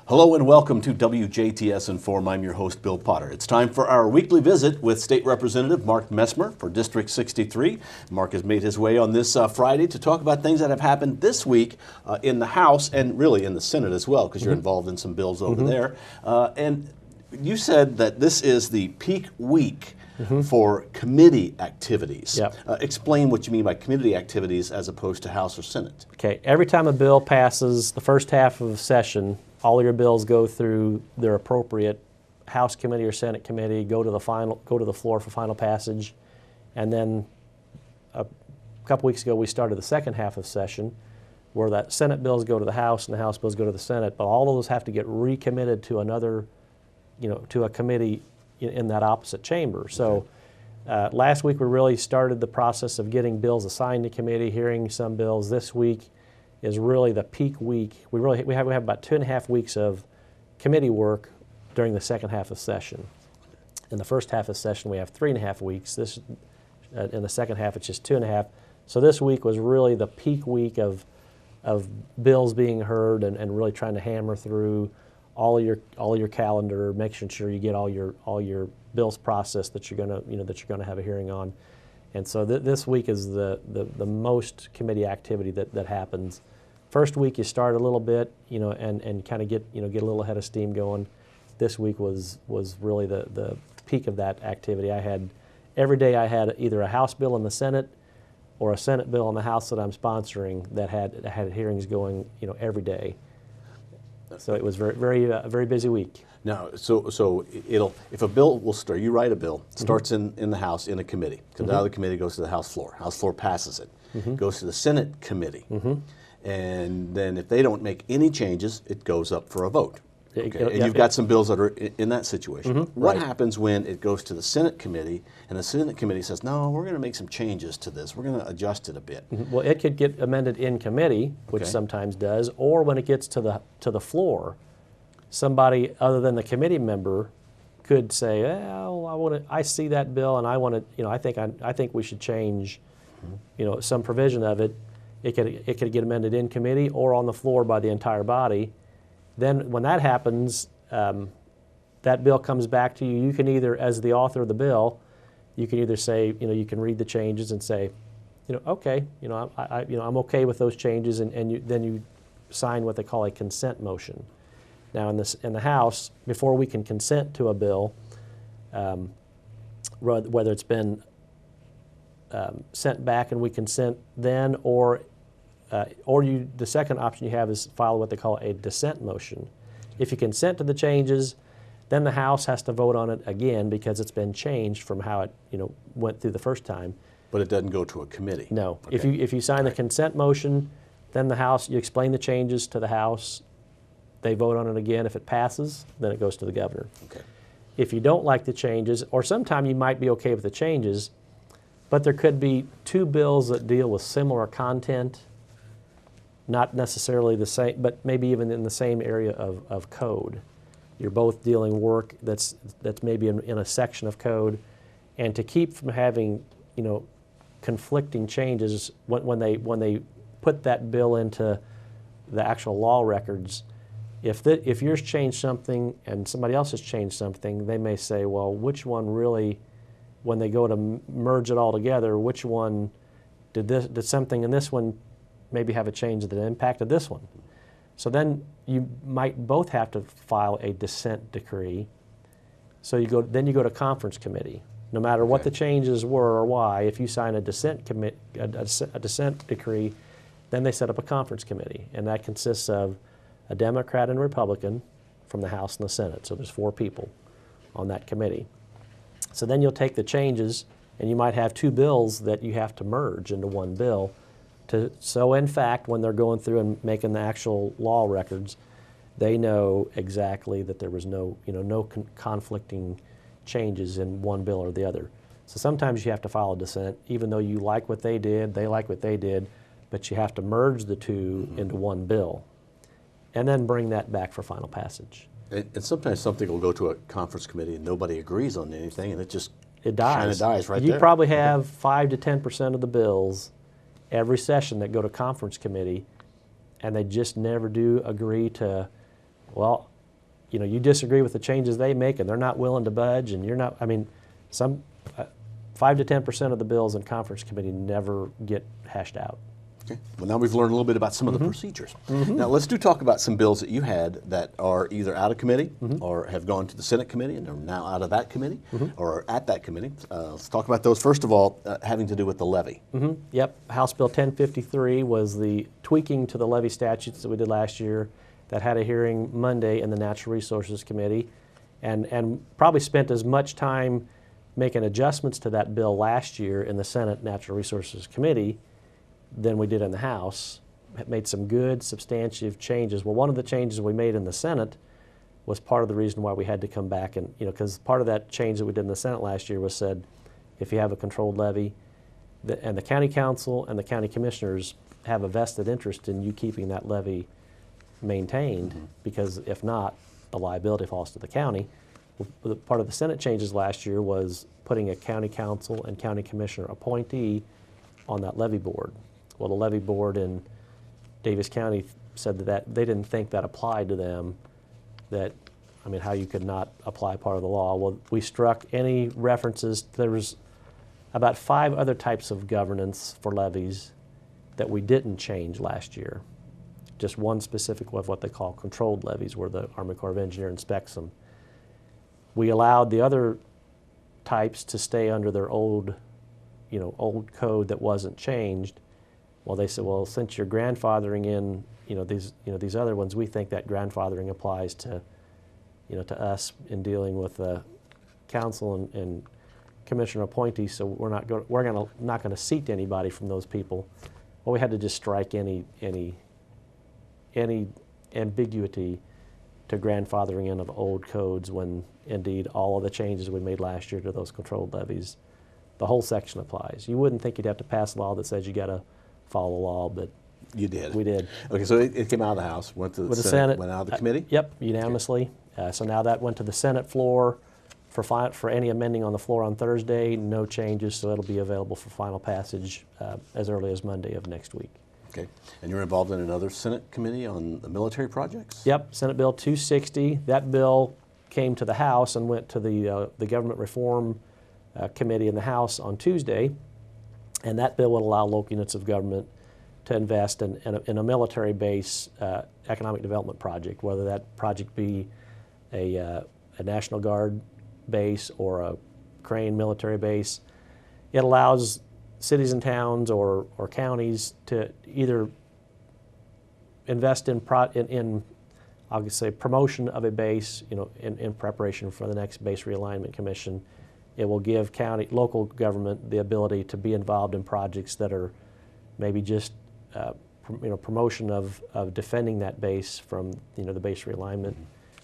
Hello and welcome to WJTS Inform. I'm your host, Bill Potter. It's time for our weekly visit with State Representative Mark Messmer for District 63. Mark has made his way on this Friday to talk about things that have happened this week in the House and really in the Senate as well, because you're involved in some bills over there. And you said that this is the peak week for committee activities. Yep. Explain what you mean by committee activities as opposed to House or Senate. Okay, every time a bill passes the first half of a session, all your bills go through their appropriate House committee or Senate committee, go to the floor for final passage, and then a couple weeks ago we started the second half of session where that Senate bills go to the House and the House bills go to the Senate, but all of those have to get recommitted to another, to a committee in that opposite chamber. So last week we really started the process of getting bills assigned to committee, hearing some bills. This week is really the peak week. We have about 2.5 weeks of committee work during the second half of session. In the first half of session we have 3.5 weeks. This in the second half it's just 2.5. So this week was really the peak week of bills being heard and really trying to hammer through all your calendar, making sure you get all your bills processed that you're gonna have a hearing on. And so this week is the most committee activity that happens. First week you start a little bit, and kind of get a little head of steam going. This week was really the peak of that activity. Every day I had either a House bill in the Senate or a Senate bill in the House that I'm sponsoring that had hearings going, every day. So it was very busy week. Now, so if a bill will start, you write a bill, starts in the House in a committee, comes out of the committee, goes to the House floor. House floor passes it, goes to the Senate committee, and then if they don't make any changes, it goes up for a vote. Okay. And you've got some bills that are in that situation. What happens when it goes to the Senate committee and the Senate committee says, no, we're going to make some changes to this. We're going to adjust it a bit. Well, it could get amended in committee, which sometimes does, or when it gets to the floor, somebody other than the committee member could say, "Oh, I see that bill, and I want to, I think we should change, some provision of it." It could get amended in committee or on the floor by the entire body. Then when that happens, that bill comes back to you. You can either, as the author of the bill, you can either say, you can read the changes and say, okay, I'm okay with those changes, and then you sign what they call a consent motion. Now in the House, before we can consent to a bill, whether it's been sent back and we consent then, or the second option you have is file what they call a dissent motion. If you consent to the changes, then the House has to vote on it again because it's been changed from how it went through the first time. But it doesn't go to a committee. No. Okay. If you sign the consent motion, then the House, you explain the changes to the House, they vote on it again. If it passes, then it goes to the governor. Okay. If you don't like the changes, or sometime you might be okay with the changes, but there could be two bills that deal with similar content, not necessarily the same, but maybe even in the same area of code. You're both dealing work that's maybe in a section of code, and to keep from having conflicting changes when they put that bill into the actual law records, if yours changed something and somebody else has changed something, they may say, well, which one really, when they go to merge it all together, which one did something in this one maybe have a change that impacted this one? So then you might both have to file a dissent decree. So you go to conference committee. No matter what the changes were or why, if you sign a dissent decree, then they set up a conference committee, and that consists of a Democrat and a Republican from the House and the Senate. So there's 4 people on that committee. So then you'll take the changes, and you might have 2 bills that you have to merge into one bill. So in fact, when they're going through and making the actual law records, they know exactly that there was no conflicting changes in one bill or the other. So sometimes you have to file a dissent, even though you like what they did, they like what they did, but you have to merge the 2 into one bill, and then bring that back for final passage. And sometimes something will go to a conference committee and nobody agrees on anything, and it dies. Kind of dies right there. You probably have 5 to 10% of the bills every session that go to conference committee, and they just never do agree to, well, you disagree with the changes they make and they're not willing to budge, and you're not, I mean, 5 to 10% of the bills in conference committee never get hashed out. Okay. Well, now we've learned a little bit about some of the procedures. Now let's talk about some bills that you had that are either out of committee or have gone to the Senate committee and are now out of that committee or are at that committee. Let's talk about those. First of all, having to do with the levy. Yep, House Bill 1053 was the tweaking to the levy statutes that we did last year that had a hearing Monday in the Natural Resources Committee, and probably spent as much time making adjustments to that bill last year in the Senate Natural Resources Committee than we did in the House. Made some good, substantive changes. Well, one of the changes we made in the Senate was part of the reason why we had to come back and, because part of that change that we did in the Senate last year was said, if you have a controlled levy, and the county council and the county commissioners have a vested interest in you keeping that levy maintained, because if not, the liability falls to the county. Part of the Senate changes last year was putting a county council and county commissioner appointee on that levy board. Well, the levy board in Davis County said that they didn't think that applied to them, that, I mean, how you could not apply part of the law. Well, we struck any references. There was about 5 other types of governance for levies that we didn't change last year. Just one specific one of what they call controlled levies, where the Army Corps of Engineers inspects them. We allowed the other types to stay under their old code that wasn't changed. Well, they said, well, since you're grandfathering in, these other ones, we think that grandfathering applies to, to us in dealing with the council and commissioner appointees. So we're not going to seat anybody from those people. Well, we had to just strike any ambiguity to grandfathering in of old codes when indeed all of the changes we made last year to those controlled levies, the whole section applies. You wouldn't think you'd have to pass a law that says you got to follow the law, but you did. We did. Okay, so it came out of the House, went to the Senate, went out of the committee? Yep, unanimously. Okay. So now that went to the Senate floor for any amending on the floor on Thursday. No changes, so it'll be available for final passage as early as Monday of next week. Okay, and you're involved in another Senate committee on the military projects? Yep, Senate Bill 260. That bill came to the House and went to the Government Reform Committee in the House on Tuesday, and that bill would allow local units of government to invest in a military base economic development project, whether that project be a National Guard base or a Crane military base. It allows cities and towns or counties to either invest in I would say promotion of a base, in preparation for the next base realignment commission. It will give local government the ability to be involved in projects that are maybe just promotion of defending that base from the base realignment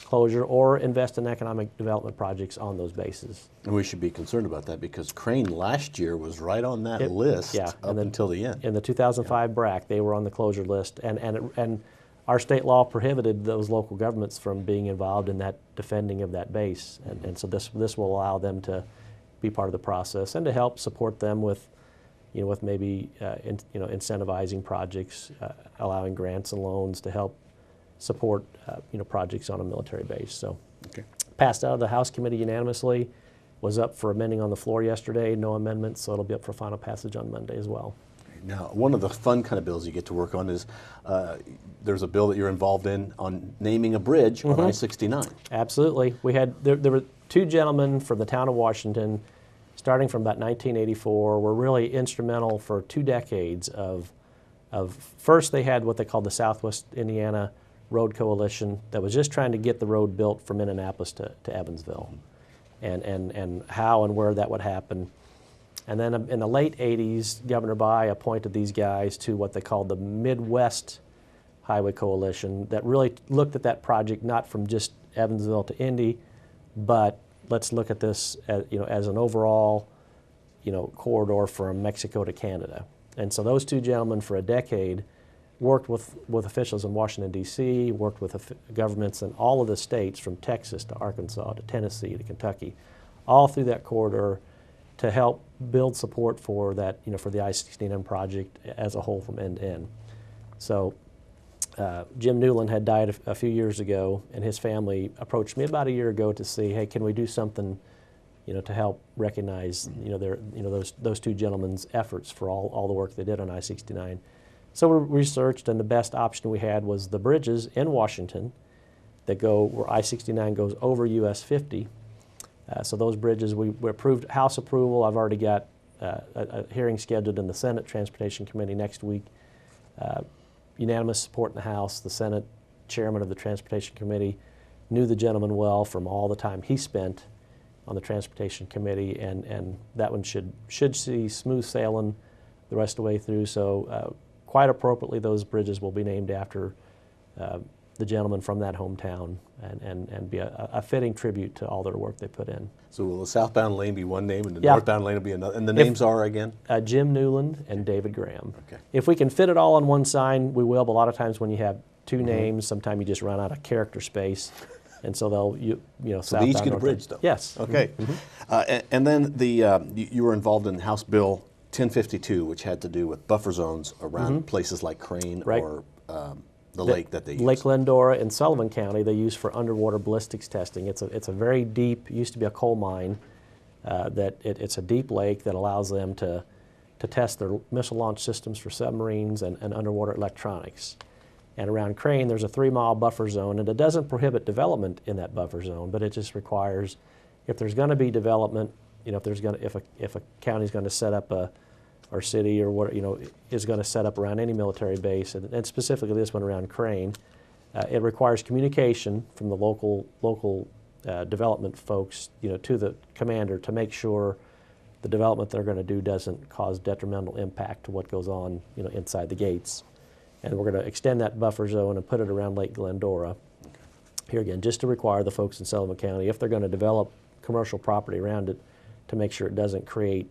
closure, or invest in economic development projects on those bases. And we should be concerned about that because Crane last year was right on that list up until the end. In the 2005 BRAC, they were on the closure list, and our state law prohibited those local governments from being involved in that defending of that base, and so this will allow them to be part of the process and to help support them with maybe incentivizing projects, allowing grants and loans to help support projects on a military base. So passed out of the House committee unanimously, was up for amending on the floor yesterday, no amendments, so it'll be up for final passage on Monday as well. Now, one of the fun kind of bills you get to work on is there's a bill that you're involved in on naming a bridge on I-69. Absolutely. We had there were 2 gentlemen from the town of Washington, starting from about 1984, were really instrumental for 2 decades of first they had what they called the Southwest Indiana Road Coalition that was just trying to get the road built from Indianapolis to Evansville, and how and where that would happen. And then in the late 80s, Governor Bayh appointed these guys to what they called the Midwest Highway Coalition that really looked at that project not from just Evansville to Indy, but let's look at this as an overall corridor from Mexico to Canada. And so those 2 gentlemen for a decade worked with officials in Washington, D.C., worked with governments in all of the states from Texas to Arkansas to Tennessee to Kentucky, all through that corridor to help build support for that, for the I-69 project as a whole from end to end. So Jim Newland had died a few years ago, and his family approached me about a year ago to see, hey, can we do something, to help recognize, those two gentlemen's efforts for all the work they did on I-69. So we researched, and the best option we had was the bridges in Washington that go where I-69 goes over US 50. So those bridges, we approved House approval. I've already got a hearing scheduled in the Senate Transportation Committee next week. Unanimous support in the House. The Senate chairman of the Transportation Committee knew the gentleman well from all the time he spent on the Transportation Committee, and that one should see smooth sailing the rest of the way through. So quite appropriately, those bridges will be named after the gentleman from that hometown, and be a fitting tribute to all their work they put in. So will the southbound lane be one name and the northbound lane will be another? And the names are again? Jim Newland and David Graham. Okay. If we can fit it all on one sign, we will, but a lot of times when you have two names, sometimes you just run out of character space. And so they'll, So they each get a bridge, though? Yes. Okay. And then you were involved in House Bill 1052, which had to do with buffer zones around places like Crane or the lake that they use. Lake Glendora in Sullivan County, they use for underwater ballistics testing. It's a very deep, used to be a coal mine, it's a deep lake that allows them to test their missile launch systems for submarines and underwater electronics. And around Crane, there's a 3-mile buffer zone, and it doesn't prohibit development in that buffer zone, but it just requires, if there's going to be development, if a county's going to set up or city or what is going to set up around any military base, and specifically this one around Crane, it requires communication from the local development folks, to the commander to make sure the development they're going to do doesn't cause detrimental impact to what goes on, inside the gates. And we're going to extend that buffer zone and put it around Lake Glendora. Here again, just to require the folks in Sullivan County, if they're going to develop commercial property around it, to make sure it doesn't create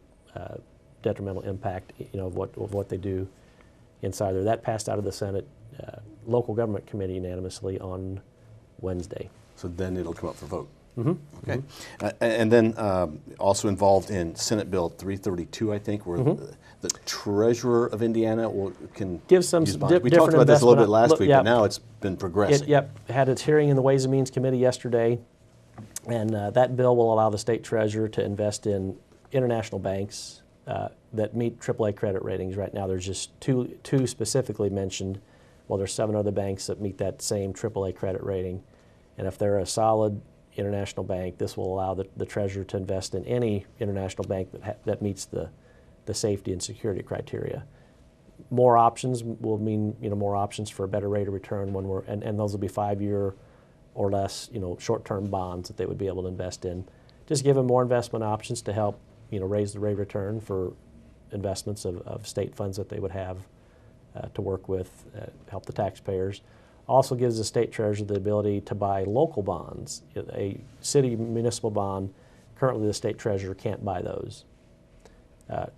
detrimental impact, of what they do inside there. That passed out of the Senate Local Government Committee unanimously on Wednesday. So then it'll come up for vote. Okay. And then also involved in Senate Bill 332, I think, where the Treasurer of Indiana can give some use bonds. We talked about this a little bit last week, but now it's been progressing. It had its hearing in the Ways and Means Committee yesterday, and that bill will allow the state treasurer to invest in international banks that meet AAA credit ratings. Right now, there's just two specifically mentioned. Well, there's 7 other banks that meet that same AAA credit rating, and if they're a solid international bank, this will allow the treasurer to invest in any international bank that meets the safety and security criteria. More options will mean more options for a better rate of return when and those will be 5-year or less short-term bonds that they would be able to invest in. Just give them more investment options to help raise the rate of return for investments of state funds that they would have to work with, help the taxpayers. Also gives the state treasurer the ability to buy local bonds. A city municipal bond, currently the state treasurer can't buy those.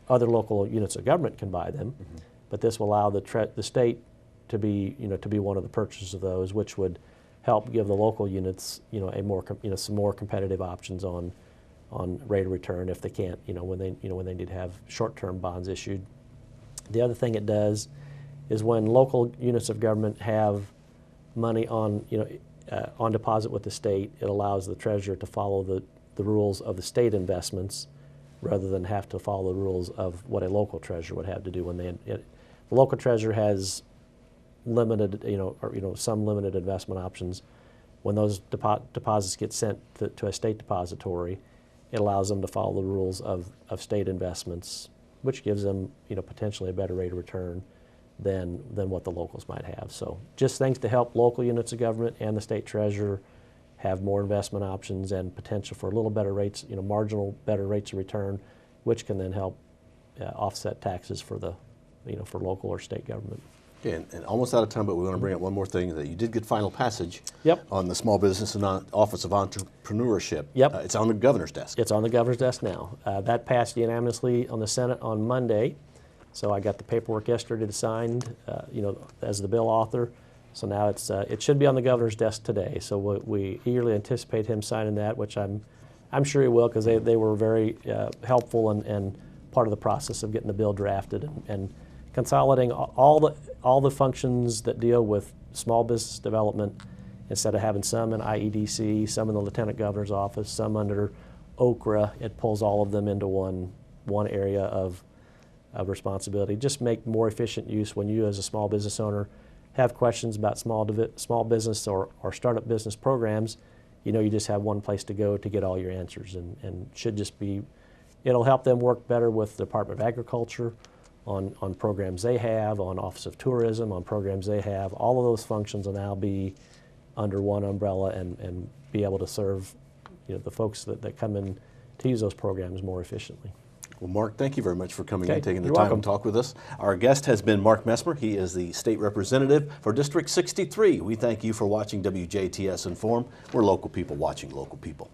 Other local units of government can buy them, but this will allow the state to be one of the purchasers of those, which would help give the local units some more competitive options on rate of return if they can't when they need to have short-term bonds issued. The other thing it does is when local units of government have money on deposit with the state, it allows the treasurer to follow the rules of the state investments rather than have to follow the rules of what a local treasurer would have to do when the local treasurer has limited, some limited investment options. When those deposits get sent to a state depository, it allows them to follow the rules of state investments, which gives them, potentially a better rate of return than what the locals might have. So just things to help local units of government and the state treasurer have more investment options and potential for a little better rates, marginal better rates of return, which can then help offset taxes for for local or state government. Okay, and almost out of time, but we want to bring up one more thing, that you did get final passage on the Small Business and Office of Entrepreneurship. Yep. It's on the governor's desk. It's on the governor's desk now. That passed unanimously on the Senate on Monday. So I got the paperwork yesterday to sign, as the bill author. So now it should be on the governor's desk today. So we eagerly anticipate him signing that, which I'm sure he will, because they were very helpful and part of the process of getting the bill drafted and consolidating all the functions that deal with small business development, instead of having some in IEDC, some in the Lieutenant Governor's office, some under OKRA, it pulls all of them into one area of responsibility. Just make more efficient use when you, as a small business owner, have questions about small business or startup business programs. You know, you just have one place to go to get all your answers, and should just be, it'll help them work better with the Department of Agriculture on programs they have, on Office of Tourism, on programs they have. All of those functions will now be under one umbrella and be able to serve, you know, the folks that come in to use those programs more efficiently. Well, Mark, thank you very much for coming Okay, and taking the you're time welcome. to talk with us. Our guest has been Mark Messmer. He is the state representative for District 63. We thank you for watching WJTS Inform. We're local people watching local people.